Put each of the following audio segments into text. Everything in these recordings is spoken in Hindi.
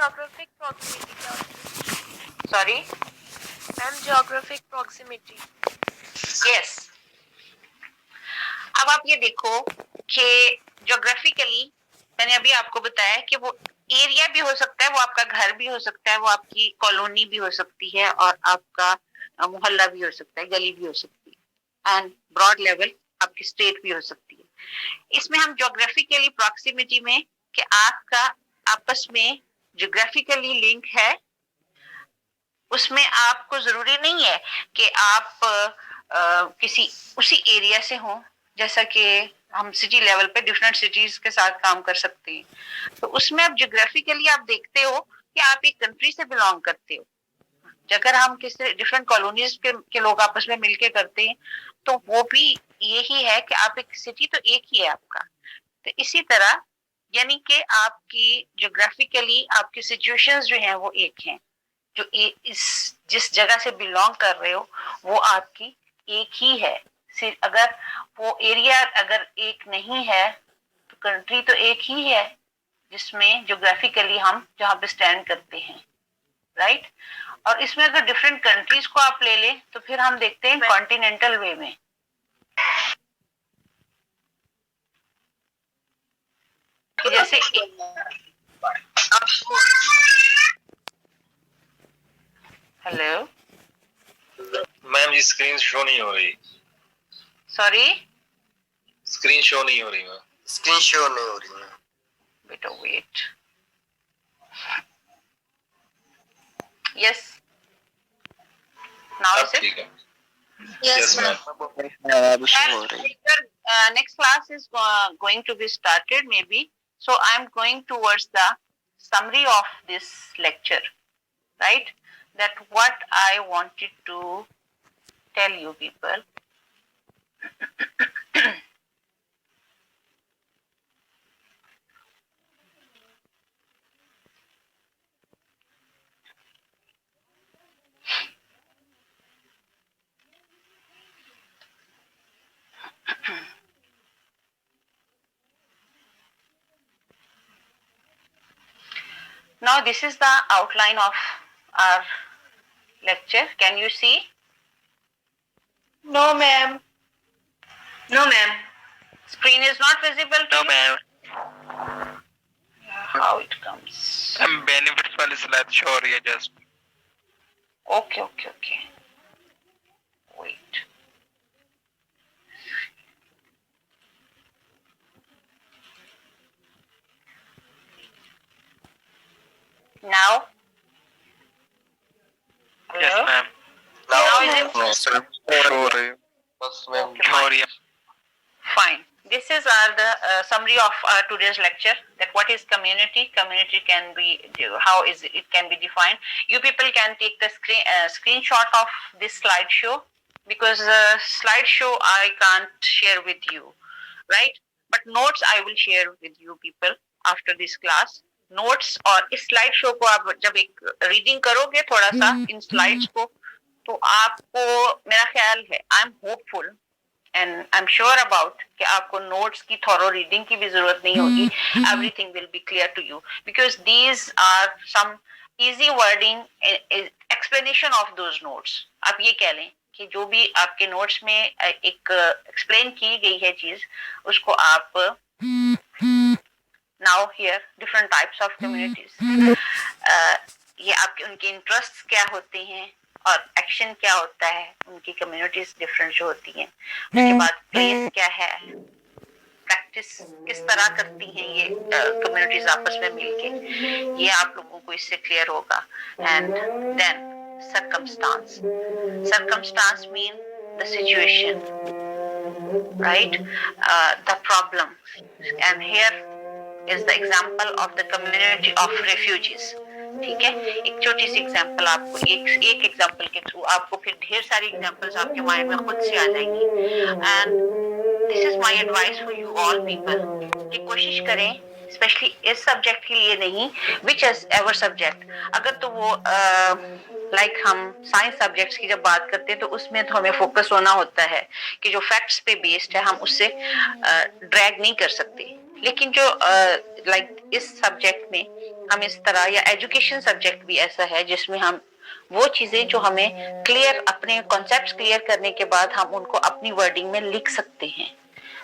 geographic proximity क्या होती है? Sorry ma'am geographic proximity. Yes. अब आप ये देखो कि ज्योग्राफिकली मैंने अभी आपको बताया कि वो एरिया भी हो सकता है, वो आपका घर भी हो सकता है, वो आपकी कॉलोनी भी हो सकती है, और आपका मोहल्ला भी हो सकता है, गली भी हो सकती है, एंड ब्रॉड लेवल आपकी स्टेट भी हो सकती है. इसमें हम ज्योग्राफिकली प्रॉक्सिमिटी में कि आपका आपस में ज्योग्राफिकली लिंक है, उसमें आपको जरूरी नहीं है कि आप किसी उसी एरिया से हो. जैसा कि हम सिटी लेवल पे डिफरेंट सिटीज के साथ काम कर सकते हैं, तो उसमें आप ज्योग्राफिकली आप देखते हो कि आप एक कंट्री से बिलोंग करते हो. अगर हम किसी डिफरेंट कॉलोनीज के लोग आपस में मिलके करते हैं, तो वो भी यही है कि आप एक सिटी तो एक ही है आपका. तो इसी तरह यानी कि आपकी ज्योग्राफिकली आपकी सिचुएशंस जो हैं वो एक हैं. जो इस जिस जगह से बिलोंग कर रहे हो वो आपकी एक ही है. अगर वो एरिया अगर एक नहीं है तो कंट्री तो एक ही है जिसमें ज्योग्राफिकली हम जहाँ पे स्टैंड करते हैं, राइट. और इसमें अगर डिफरेंट कंट्रीज को आप ले लें तो फिर हम देखते हैं कॉन्टिनेंटल वे में. कि जैसे हेलो मैम जी स्क्रीन शो नहीं हो रही. सॉरी स्क्रीन शो नहीं हो रही मैम. स्क्रीन शो नहीं हो रही मैम. बेटा वेट. यस नाउ इज ठीक इट. है. Yes, ma'am. Next class is going to be started maybe. So I'm going towards the summary of this lecture, right? That what I wanted to tell you people. Now this is the outline of our lecture. Can you see? No ma'am. No ma'am. Screen is not visible to No you? ma'am. How it comes? Benefits वाली स्लाइड शो हो रही है just. Okay. Wait. Now? Yes Hello? Ma'am. Now is it? हो रही है. बस मैम Okay, हो रही है. Fine. This is the summary of today's lecture. That what is community? Community can be how is it can be defined. You people can take the screenshot of this slideshow because slideshow I can't share with you, right? But notes I will share with you people after this class. Notes और इस स्लाइड शो को आप जब एक रीडिंग करोगे थोड़ा सा इन स्लाइड्स को, तो आपको मेरा ख्याल है I am hopeful and I'm sure about कि आपको notes की thorough reading की भी जरूरत नहीं होगी. Everything will be clear to you because these are some easy wording explanation of those notes. आप ये कह लें कि जो भी आपके notes में एक explain की गई है चीज, उसको आप now here different types of communities. ये आपके उनके interests क्या होते हैं और एक्शन क्या होता है, उनकी कम्युनिटीज डिफरेंट जो होती हैं. उसके बाद प्लेस क्या है, प्रैक्टिस किस तरह करती हैं ये कम्युनिटीज आपस में मिलके, ये आप लोगों को इससे क्लियर होगा. And then circumstance mean the situation, right? The problem, and here is the example of the community of refugees. ठीक है, एक छोटी सी एग्जांपल आपको एक एग्जांपल के थ्रू आपको फिर ढेर सारी एग्जांपल्स आपके माइंड में खुद से आ जाएंगी. And this is my advice for you all people कि कोशिश करें, स्पेशली इस सब्जेक्ट के लिए नहीं, विच एवर सब्जेक्ट, अगर तो वो लाइक हम साइंस सब्जेक्ट्स की जब बात करते हैं तो उसमें तो हमें फोकस होना होता है कि जो फैक्ट्स पे बेस्ड है हम उससे ड्रैग नहीं कर सकते, लेकिन जो लाइक इस सब्जेक्ट में हम इस तरह, या एजुकेशन सब्जेक्ट भी ऐसा है जिसमें हम वो चीजें जो हमें क्लियर, अपने कॉन्सेप्ट्स क्लियर करने के बाद हम उनको अपनी वर्डिंग में लिख सकते हैं।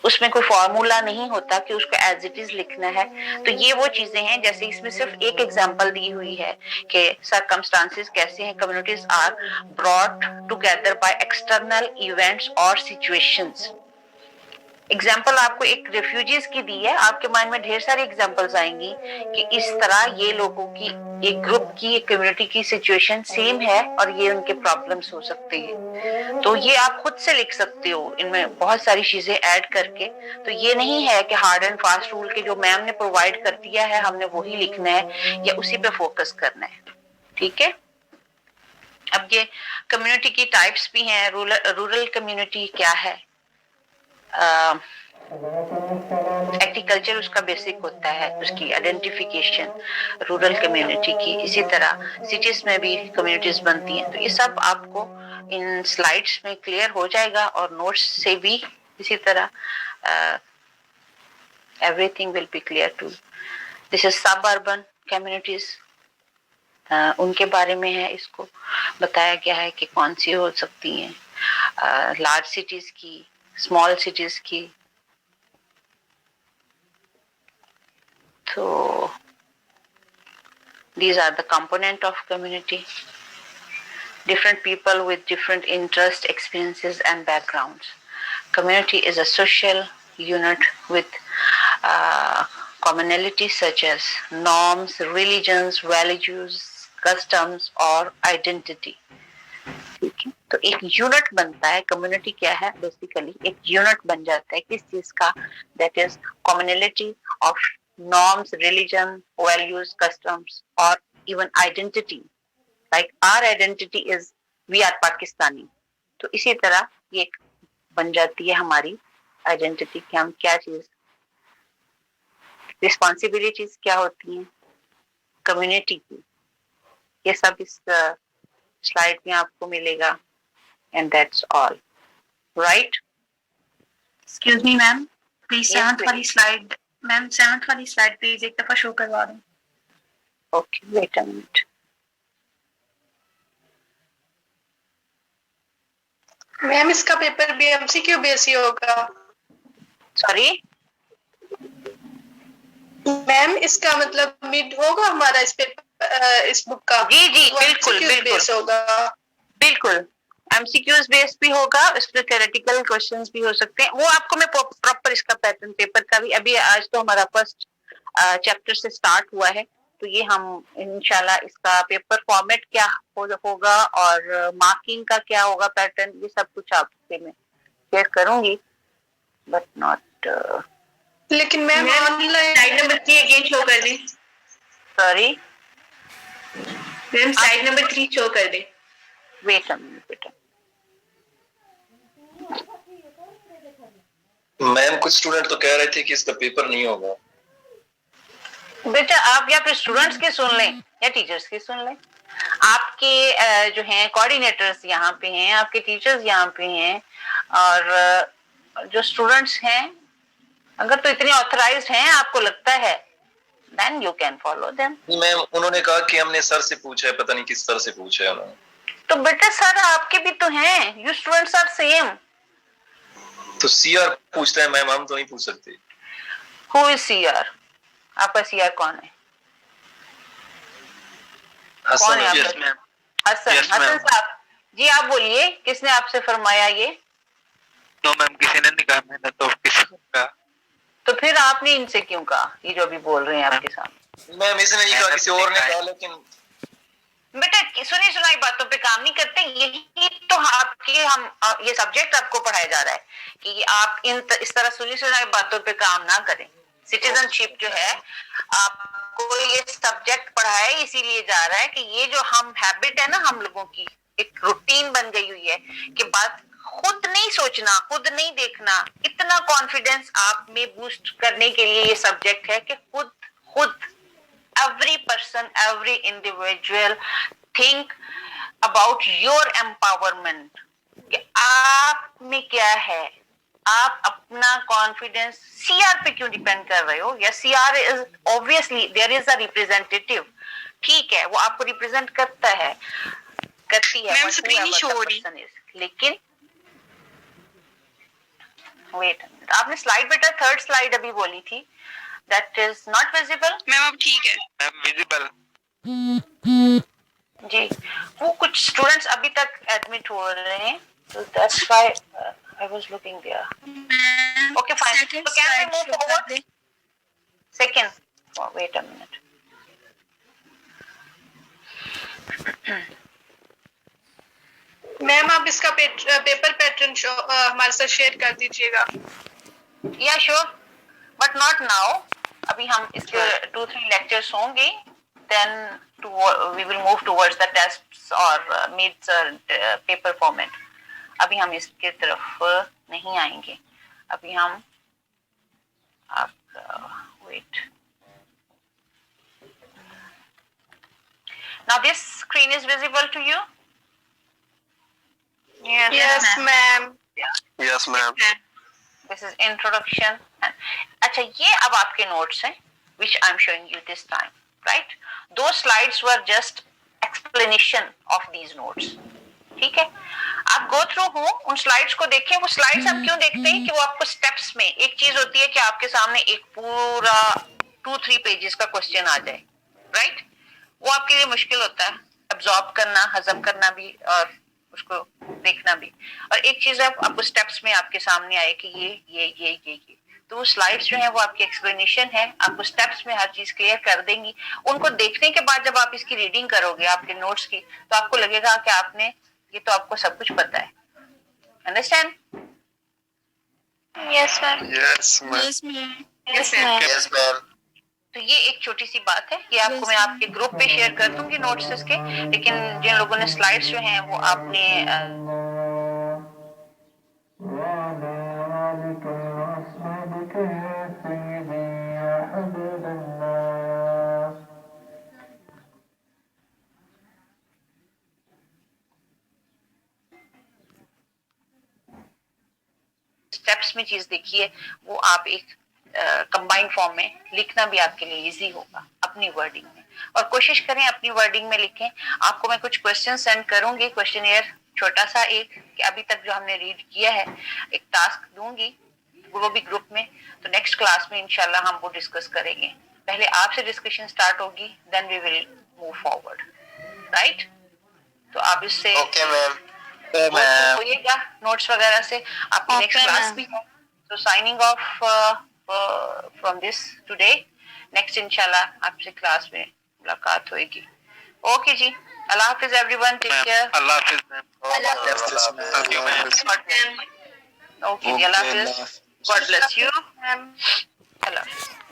उसमें कोई फॉर्मूला नहीं होता कि उसको एज इट इज लिखना है। तो ये वो चीजें हैं, जैसे इसमें सिर्फ एक एग्जांपल दी हुई है कि सर्कमस्टांसेस कैसे हैं, communities are brought together by external events और सिचुएशंस। एग्जाम्पल आपको एक रेफ्यूजीज की दी है, आपके माइंड में ढेर सारी एग्जाम्पल्स आएंगी कि इस तरह ये लोगों की, एक ग्रुप की, एक कम्युनिटी की सिचुएशन सेम है और ये उनके प्रॉब्लम्स हो सकते हैं। तो ये आप खुद से लिख सकते हो, इनमें बहुत सारी चीजें ऐड करके। तो ये नहीं है कि हार्ड एंड फास्ट रूल के जो मैम ने प्रोवाइड कर दिया है हमने वही लिखना है या उसी पे फोकस करना है, ठीक है। अब ये कम्युनिटी की टाइप्स भी हैं। रूरल कम्युनिटी क्या है, एग्रीकल्चर उसका बेसिक होता है, उसकी आइडेंटिफिकेशन रूरल कम्युनिटी की। इसी तरह सिटीज में भी कम्युनिटीज बनती हैं। तो ये सब आपको इन स्लाइड्स में क्लियर हो जाएगा और नोट्स से भी इसी तरह everything will be clear too. This is suburban communities, उनके बारे में है, इसको बताया गया है कि कौन सी हो सकती हैं, लार्ज सिटीज की, स्मॉल सिटीज की। So these are the component of community. Different people with different interests, experiences and backgrounds. Community is a social unit with commonalities such as norms, religions, values, customs or identity. ठीक है, तो एक यूनिट बनता है। कम्युनिटी क्या है, बेसिकली एक यूनिट बन जाता है किस चीज का, that is commonality of norms, religion, values, customs, or even identity. Like our identity is we are Pakistani. तो इसी तरह ये बन जाती है हमारी आइडेंटिटी कि हम क्या चीज, रिस्पॉन्सिबिलिटीज क्या होती हैं कम्युनिटी की। ये सब इस स्लाइड में आपको मिलेगा। And that's all, right. Excuse me ma'am, please Yes, seventh please. वाली स्लाइड, मैम सेवंथ वाली स्लाइड प्लीज एक दफा शो करवा दें। Okay, wait a minute. Ma'am इसका पेपर भी एमसीक्यू बेस ही होगा। सॉरी मैम इसका मतलब मिड होगा हमारा इस पेपर, इस बुक का। जी जी, वो बिल्कुल MCQ बिल्कुल बेस होगा। बिल्कुल। एमसीक्यूज बेस्ड भी होगा, इसमें थ्योरेटिकल क्वेश्चंस भी हो सकते हैं। वो आपको मैं प्रॉपर इसका पैटर्न पेपर का भी, अभी आज तो हमारा फर्स्ट चैप्टर से स्टार्ट हुआ है, तो ये हम इंशाल्लाह इसका पेपर फॉर्मेट क्या होगा और मार्किंग का क्या होगा पैटर्न, ये सब कुछ आपसे मैं शेयर करूंगी, बट नॉट। लेकिन ma'am online slide number 3 again show कर दें। Sorry ma'am slide number 3 show कर दें। वेट अ मिनट बेटा। मैम कुछ स्टूडेंट तो कह रहे थे कि इसका पेपर नहीं होगा। बेटा आप या फिर स्टूडेंट्स की सुन लें या टीचर्स की सुन लें। आपके जो हैं कोऑर्डिनेटर्स यहाँ पे हैं, आपके टीचर्स यहाँ पे हैं, और जो स्टूडेंट्स हैं अगर तो इतने ऑथराइज्ड हैं आपको लगता है, then you can follow them. Ma'am उन्होंने कहा कि हमने सर से पूछा है, पता नहीं किस सर से पूछा है उन्होंने। तो बेटा सर आपके भी तो हैं, यू स्टूडेंट्स आर सेम। तो सीआर पूछता है मैम, हम तो नहीं पूछ सकते। Who is CR? आपका सीआर कौन है? कौन है हसन। यस आपका? Ma'am. Hasan. Yes, ma'am. Hasan साहब जी आप बोलिए, किसने आपसे फरमाया ये? नो मैम, किसी ने नहीं कहा, मैंने तो किसी को कहा। तो फिर आपने इनसे क्यों कहा ये जो अभी बोल रहे हैं आपके सामने? मैम इसने नहीं कहा, किसी और ने कहा, लेकिन बेटा सुनी सुनाई बातों पे काम नहीं करते। यही तो आपके हम ये सब्जेक्ट आपको पढ़ाया जा रहा है कि आप इस तरह सुनी सुनाई बातों पे काम ना करें। सिटीजनशिप जो है आपको ये सब्जेक्ट पढ़ाया इसीलिए जा रहा है कि ये जो हम हैबिट है ना हम लोगों की, एक रूटीन बन गई हुई है कि बात खुद नहीं सोचना, खुद नहीं देखना। इतना कॉन्फिडेंस आप में बूस्ट करने के लिए ये सब्जेक्ट है कि खुद every person, every individual think about your empowerment, कि आप में क्या है, आप अपना कॉन्फिडेंस सीआर पे क्यों डिपेंड कर रहे हो, या CR is obviously there is a representative, ठीक है वो आपको रिप्रेजेंट करता है, करती है, मैम स्क्रीन ही शो हो रही, लेकिन वेट, आपने स्लाइड बेटा थर्ड स्लाइड अभी बोली थी, that is not visible. Ma'am अब ठीक है मैम विजिबल जी, वो कुछ स्टूडेंट्स अभी तक एडमिट हो रहे हैं, तो that's why I was looking there. Ma'am Okay, fine. Second So can we slide move show कर forward? दे। Second, oh, wait a minute. Ma'am आप इसका पेपर पैटर्न हमारे साथ शेयर कर दीजिएगा। Yeah, sure, but not now. अभी हम इसके 2-3 lectures होंगे, then we will move towards the tests or meets paper format. अभी हम इसके तरफ नहीं आएंगे, अभी हम wait. Now this screen is visible to you? Yes, ma'am. Yes, ma'am. This is introduction. अच्छा, ये अब आपके notes हैं, which I'm showing you this time, right? Those slides were just explanation of these notes. ठीक है, आप go through हो उन slides को देखें। वो slides आप क्यों देखते हैं कि वो आपको steps में, एक चीज होती है कि आपके सामने एक पूरा 2-3 pages का question आ जाए, right? वो आपके लिए मुश्किल होता है absorb करना, हजम करना भी और उसको देखना भी, और एक चीज आपको स्टेप्स में आपके सामने आए कि ये तो वो स्लाइड्स जो है वो आपकी एक्सप्लेनेशन है, आपको स्टेप्स में हर चीज क्लियर कर देंगी। उनको देखने के बाद जब आप इसकी रीडिंग करोगे आपके नोट्स की, तो आपको लगेगा कि आपने ये तो आपको सब कुछ पता है। Understand? Yes, ma'am. Yes, ma'am. Yes ma'am Yes, ma'am. Yes, ma'am. तो ये एक छोटी सी बात है, ये आपको मैं आपके ग्रुप पे शेयर कर दूंगी नोट्स इसके, लेकिन जिन लोगों ने स्लाइड्स जो हैं वो आपने स्टेप्स में चीज देखी है, वो आप एक कंबाइंड फॉर्म में लिखना भी आपके लिए इजी होगा अपनी वर्डिंग में, और कोशिश करें अपनी वर्डिंग में लिखें। आपको मैं कुछ क्वेश्चन सेंड करूंगी, क्वेश्चनियर छोटा सा एक, कि अभी तक जो हमने रीड किया है, एक टास्क दूंगी वो भी ग्रुप में, तो नेक्स्ट क्लास में इंशाल्लाह हम वो डिस्कस करेंगे। पहले आपसे डिस्कशन स्टार्ट होगी, then we will move forward, right? तो आप इससे Okay, ma'am. होइएगा नोट्स वगैरह से। आपकी नेक्स्ट Okay, क्लास ma'am. भी है, तो signing off from this today, next इंशाल्लाह आपसे क्लास में मुलाकात होगी। ओके जी, अल्लाह हाफिज एवरीवन, टेक केयर। अल्लाह हाफिज ma'am. Thank you, ma'am. Okay ji, अल्लाह हाफिज, गॉड ब्लेस यू, अल्लाह हाफिज।